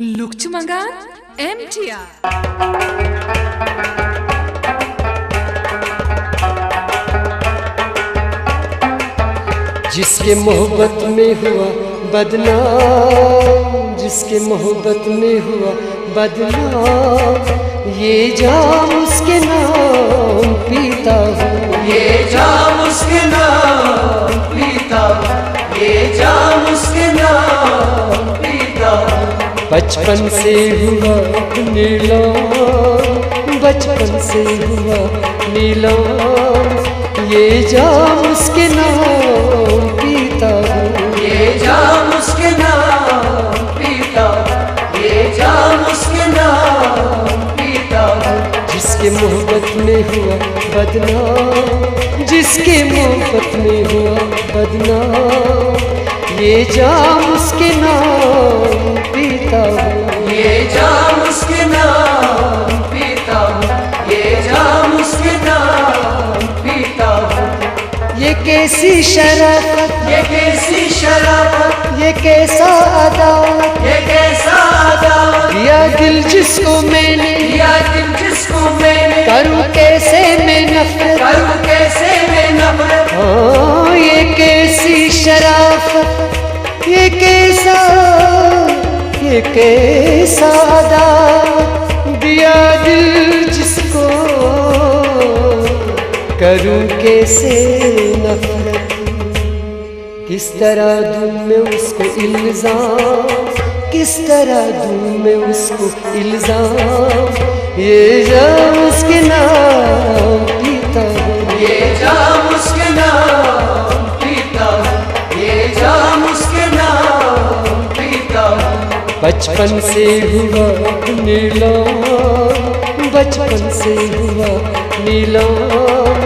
Lukchumangan MTR। जिसके मोहब्बत में हुआ बदनाम, जिसके मोहब्बत में हुआ बदनाम, ये जाम उसके नाम पीता हूँ, ये जाम उसके नाम पीता हूँ, ये जाम उसके नाम पीता हूँ। बचपन से हुआ नीलाम, बचपन से हुआ नीलाम, ये जाम उसके नाम पीता हूँ, ये जाम उसके नाम पीता हूँ, ये जाम उसके नाम पीता हूँ। जिसके मोहब्बत में हुआ बदनाम, जिसके मोहब्बत में हुआ बदनाम, ये जाम उसके नाम पीता हूँ, ये जाम उसके नाम पीता हूँ, ये जाम उसके नाम पीता हूँ। ये कैसी शराफत, ये कैसी शराफत, ये कैसा अदावत, ये कैसा अदावत, दिया दिल जिसको मैंने, दिया दिल जिसको मैंने, करूँ कैसे मैं नफरत, करूँ कैसे मैं नफरत। हाँ ये कैसी शराफत, ये कैसा अदावत, दिया दिल जिसको, करूँ कैसे नफरत। किस तरह दूँ मैं उसको इल्जाम, किस तरह दूँ मैं उसको इल्जाम, ये जाम उसके नाम पीता हूँ, ये जाम उसके नाम पीता हूँ, ये जाम उसके नाम पीता हूँ। बचपन से हुआ नीलाम, बचपन से हुआ नीलाम,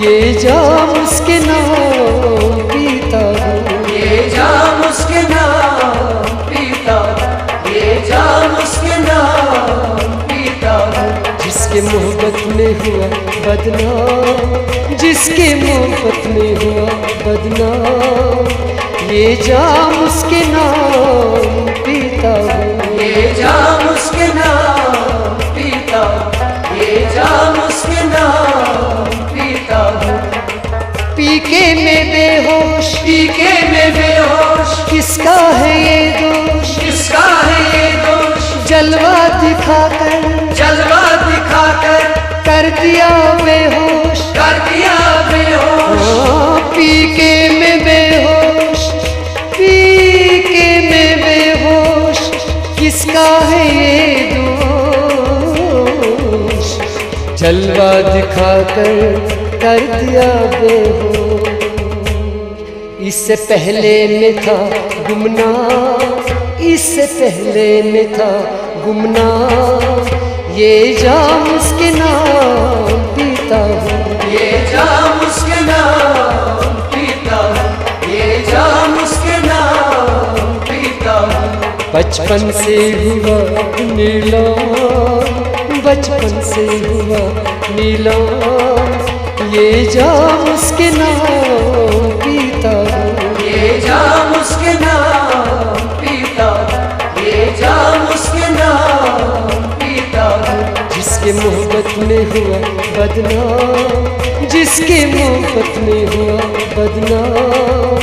ये जाम उसके नाम पीता हूँ, ये जाम उसके नाम पीता हूँ, ये जाम उसके नाम पीता हूँ। जिसके मोहब्बत में हुआ बदनाम, जिसके मोहब्बत में हुआ बदनाम, ये जाम उसके नाम पीता हूँ, ये जाम उसके नाम पीता हूँ, ये जाम उसके नाम पीता हूँ। पी के मैं बेहोश, पी के मैं बेहोश, किसका है ये दोष, किसका है ये दोष, जलवा दिखाकर, जलवा दिखाकर कर दिया बेहोश, कर दिया बेहोश। हाँ, पी के मैं बेहोश, पी के मैं बेहोश, किसका है ये दोष, जलवा दिखाकर कर दिया बेहोश। इससे पहले में था गुमनाम, इससे पहले में था गुमनाम, ये जाम उसके नाम पीता हूँ, ये जाम उसके नाम पीता हूँ, ये जाम उसके नाम पीता हूँ। बचपन से हुआ नीलाम, बचपन से हुआ नीलाम, ये जाम उसके नाम पीता हूँ, ये जाम उसके नाम पीता हूँ, ये जाम उसके नाम पीता हूँ। जिसके मोहब्बत में हुआ बदनाम, जिसके मोहब्बत में हुआ बदनाम,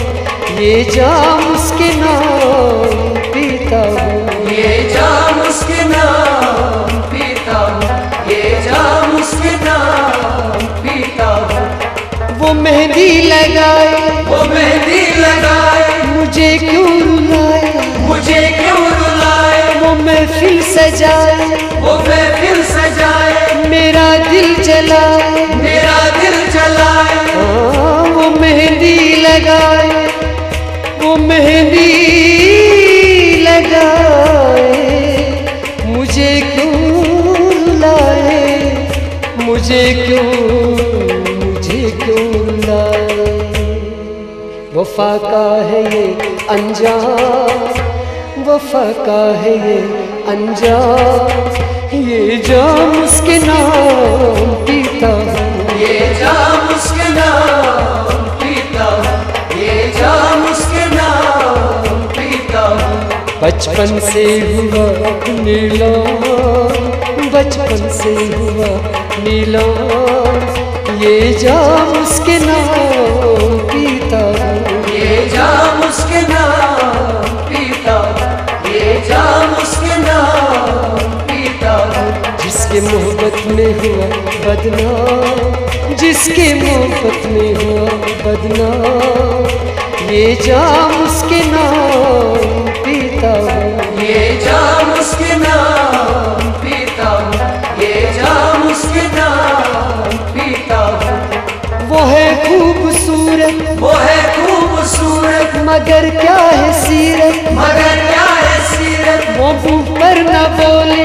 ये जाम उसके नाम पीता हूँ, ये जाम उसके नाम पीता हूँ, ये जाम उसके नाम पीता हूँ। वो मेहंदी लगाए, वो मेहंदी लगाए, मुझे क्यों रुलाए, मुझे क्यों रुलाए, वो महफिल सजाए, वो महफिल सजाए, मेरा दिल जलाए, मेरा दिल जलाए। हाँ, वो मेहंदी लगाए, वो मेहंदी लगाए, मुझे क्यों रुलाए, मुझे क्यों रुलाए। वफा का है ये अंजाम, वफा का है ये अंजाम, ये जाम उसके नाम पीता हूँ, ये जाम उसके नाम पीता हूँ, ये जाम उसके नाम पीता हूँ। बचपन से हुआ नीला, बचपन से हुआ नीला, ये जाम उसके नाम पीता हूँ, ये जाम उसके नाम पीता हूँ, ये जाम उसके नाम पीता हूँ। जिसके मोहब्बत में हुआ बदनाम, जिसके मोहब्बत में हुआ बदनाम, ये जाम उसके नाम पीता हूँ, ये जाम उसके नाम पीता हूँ, ये जाम उसके नाम पीता हूँ। वो है खूबसूरत, वो है खूबसूरत, मगर क्या है सीरत, मगर क्या है सीरत, वो मुंह पर न बोले,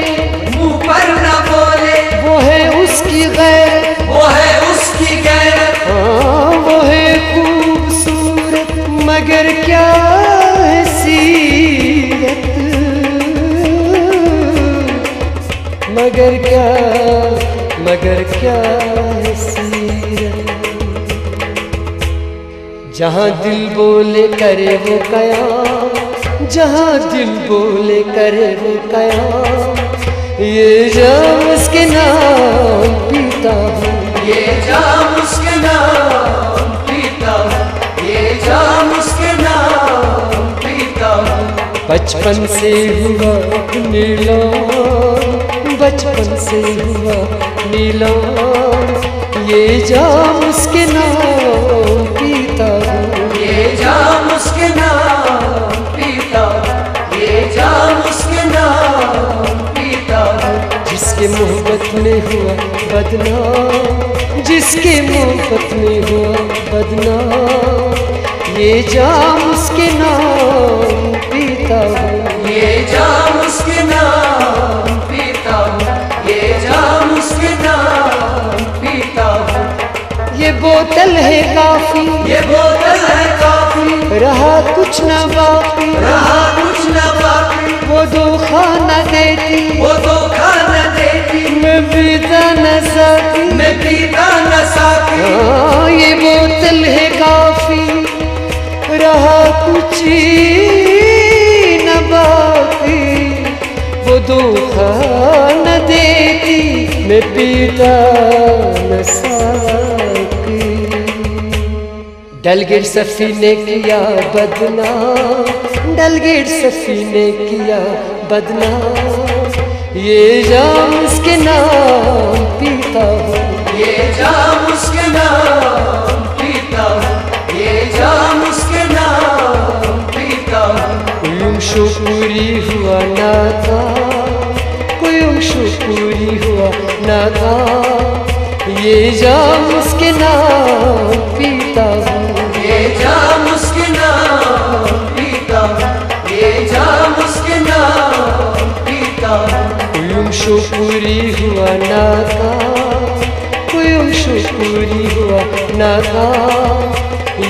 मुंह पर न बोले, वो है उसकी गैरत, वो है उसकी गैरत। हाँ वो है खूबसूरत, मगर क्या है सीरत, मगर क्या है सीरत। जहाँ दिल बोले करे वो कयाम, जहाँ दिल बोले करे वो कयाम, ये जाम उसके नाम पीता हूँ, ये जाम उसके नाम पीता हूँ, ये जाम उसके नाम पीता हूँ। बचपन से हुआ नीला, बचपन से हुआ नीला, ये जाम उसके नाम पीता हूँ, ये जाम उसके नाम पीता हूँ, ये जाम उसके नाम पीता हूँ। जिसके मोहब्बत में हुआ बदनाम, जिसके मोहब्बत में हुआ बदनाम, ये जाम उसके नाम पीता हूँ, ये जाम उसके नाम पीता हूँ, ये जाम उसके नाम पीता हूँ। ये बोतल है काफी, ये बोतल है काफी, रहा कुछ न बाकी, रहा कुछ न बाकी, वो धोखा न देती, वो धोखा न देती, मैं पीता न साकी, मैं पीता न साकी। हाँ ये बोतल है काफी, रहा कुछ न बाकी, वो धोखा न देती, मैं पीता न साकी। डलगेट सफीने किया बदनाम, डलगेट सफीने किया बदनाम, ये जाम उसके नाम पीता हूँ, ये जाम उसके नाम पीता हूँ, ये जाम उसके नाम पीता हूँ। कोई शुक्री हुआ ना था, कोई शुक्री हुआ ना था, ये जाम उसके नाम पीता हूँ, ये जाम उसके नाम पीता हूँ, ये जाम उसके नाम पीता हूँ। कोई शुक्री हुआ ना था, कोई शुक्री हुआ ना था,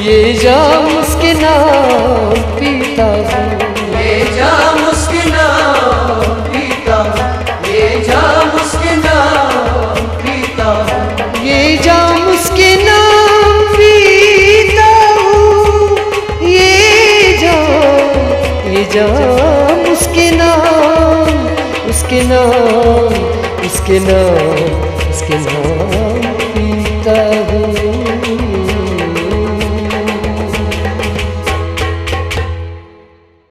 ये जाम उसके नाम पीता हूँ, ये जाम उसके नाम पीता हूँ, ये जाम उसके नाम पीता हूँ। ये जाम उसके नाम पीता हूँ, ये जाम उसके नाम, उसके नाम, उसके नाम, उसके नाम